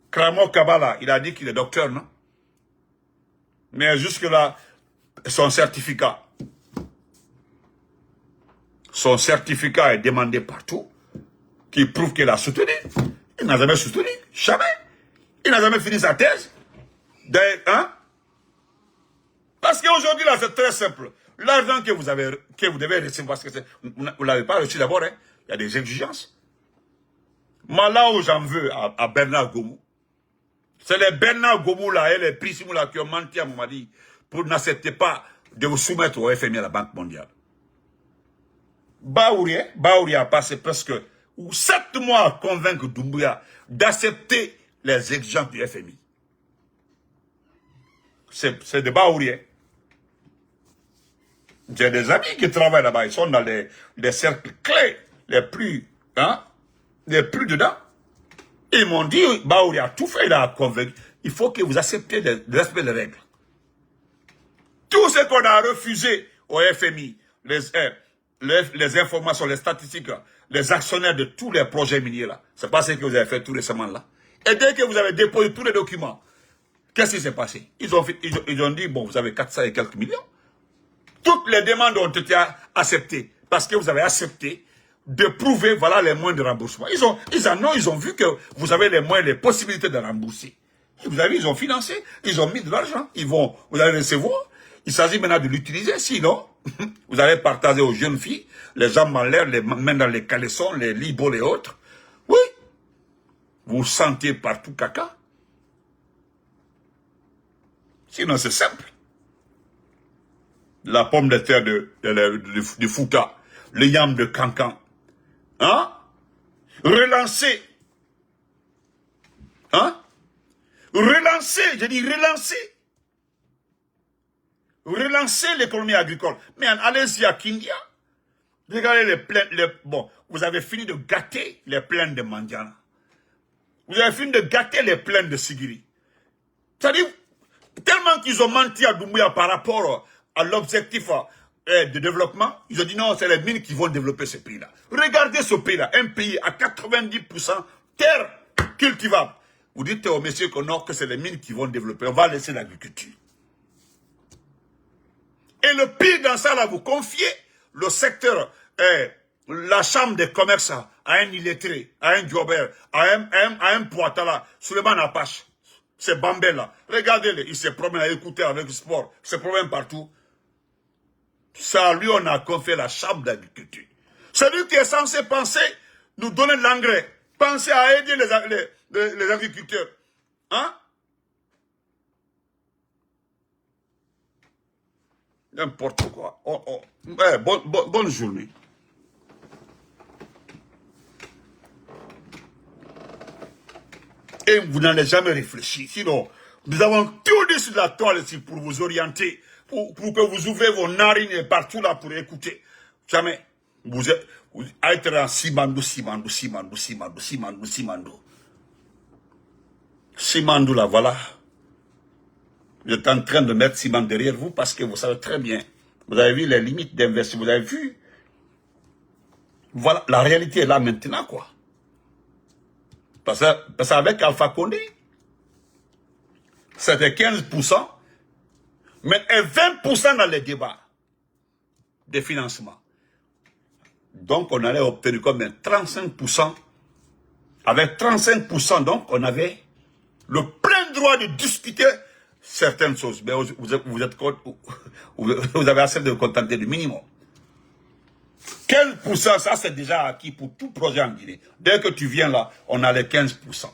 Kramo Kabala, il a dit qu'il est docteur, non? Mais jusque-là, son certificat est demandé partout, qui prouve qu'il a soutenu. Il n'a jamais soutenu. Jamais. Il n'a jamais fini sa thèse. Hein? Parce qu'aujourd'hui, là, c'est très simple. L'argent que vous devez recevoir, parce que vous ne l'avez pas reçu d'abord, hein? Il y a des exigences. Moi, là où j'en veux à Bernard Gomou, c'est les Bernard Gomou là et les Prissimou là qui ont menti à Mamadi pour n'accepter pas de vous soumettre au FMI à la Banque mondiale. Baouri a passé presque 7 mois à convaincre Doumbouya d'accepter les exigences du FMI. C'est de Baouri. J'ai des amis qui travaillent là-bas, ils sont dans les cercles clés les plus dedans. Ils m'ont dit, Baouri a tout fait, il a convaincu. Il faut que vous acceptiez de respecter les règles. Tout ce qu'on a refusé au FMI, les informations, les statistiques, les actionnaires de tous les projets miniers là, c'est pas ce que vous avez fait tout récemment là. Et dès que vous avez déposé tous les documents, qu'est-ce qui s'est passé? Ils ont dit, bon, vous avez 400 et quelques millions. Toutes les demandes ont été acceptées parce que vous avez accepté de prouver, voilà, les moyens de remboursement. Ils ont vu que vous avez les moyens, les possibilités de rembourser. Et vous avez, ils ont financé, ils ont mis de l'argent. Vous allez recevoir. Il s'agit maintenant de l'utiliser. Sinon, vous allez partager aux jeunes filles, les jambes en l'air, les mains dans les caleçons, les libos et autres. Oui. Vous sentez partout caca. Sinon, c'est simple. La pomme de terre du Fouta, le yam de Cancan. Hein? Relancer. Hein? Relancer, je dis relancer. Relancer l'économie agricole. Mais allez-y à Kindia. Regardez les plaines. Bon, vous avez fini de gâter les plaines de Mandiana. Vous avez fini de gâter les plaines de Sigiri. C'est-à-dire, tellement qu'ils ont menti à Doumbouya par rapport à l'objectif de développement, ils ont dit non, c'est les mines qui vont développer ce pays-là. Regardez ce pays-là, un pays à 90% terre cultivable. Vous dites aux messieurs que non, que c'est les mines qui vont développer. On va laisser l'agriculture. Et le pire dans ça, là, vous confiez le secteur, la chambre de commerce à un illettré, à un jobber, à un poitala, Suleiman Apache. C'est Bambé là. Regardez-le, il se promène à écouter avec le sport. Il se promène partout. Ça, lui, on a confié la chambre d'agriculture. Celui qui est censé penser, nous donner de l'engrais. Penser à aider les agriculteurs. Hein? N'importe quoi. Bonne journée. Et vous n'en avez jamais réfléchi. Sinon, nous avons tout dit sur la toile ici pour vous orienter, pour que vous ouvrez vos narines partout là pour écouter. Jamais. Vous êtes en Simandou. Simandou là, voilà. Vous êtes en train de mettre Simandou derrière vous parce que vous savez très bien. Vous avez vu les limites d'investissement, vous avez vu. Voilà, la réalité est là maintenant, quoi. Parce qu'avec Alpha Condé, c'était 15%, mais 20% dans les débats de financement. Donc, on allait obtenir comme 35%. Avec 35%, donc, on avait le plein droit de discuter certaines choses. Mais vous avez assez de vous contenter du minimum. 15%, ça c'est déjà acquis pour tout projet en Guinée. Dès que tu viens là, on a les 15%.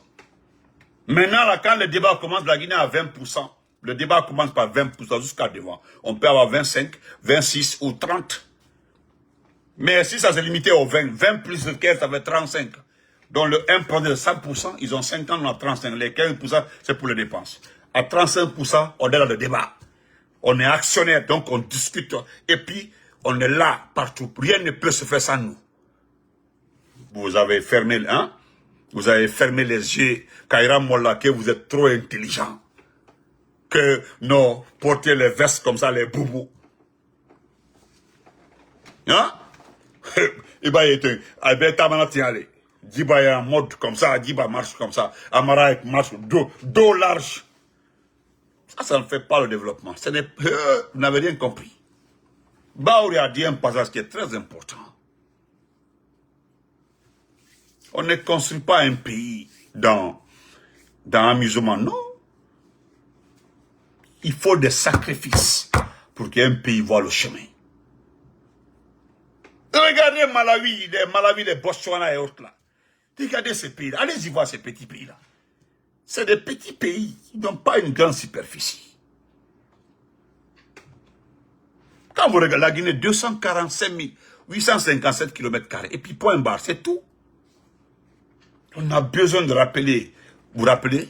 Maintenant, là, quand le débat commence, la Guinée à 20%. Le débat commence par 20% jusqu'à devant. On peut avoir 25, 26 ou 30. Mais si ça s'est limité au 20, 20 plus le 15, ça fait 35. Donc le 1 prenait de 100%, ils ont 50, on a 35. Les 15%, c'est pour les dépenses. À 35%, on est dans le débat. On est actionnaire, donc on discute. Et puis, on est là, partout. Rien ne peut se faire sans nous. Vous avez fermé, hein? Vous avez fermé les yeux. Kaira Molla, que vous êtes trop intelligent. Que, non, porter les vestes comme ça, les boubous. Hein? Iba était, Albert Manati allé. Diba est en mode comme ça, Diba marche comme ça. Amara marche dos large. Ça ne fait pas le développement. Vous n'avez rien compris. Baouri a dit un passage qui est très important. On ne construit pas un pays dans l'amusement, non. Il faut des sacrifices pour qu'un pays voie le chemin. Regardez Malawi, les Botswana et autres là. Regardez ces pays-là. Allez-y voir ces petits pays-là. C'est des petits pays. Ils n'ont pas une grande superficie. Quand vous regardez la Guinée, 245 857 km². Et puis point barre, c'est tout. On a besoin de rappeler. Vous rappelez?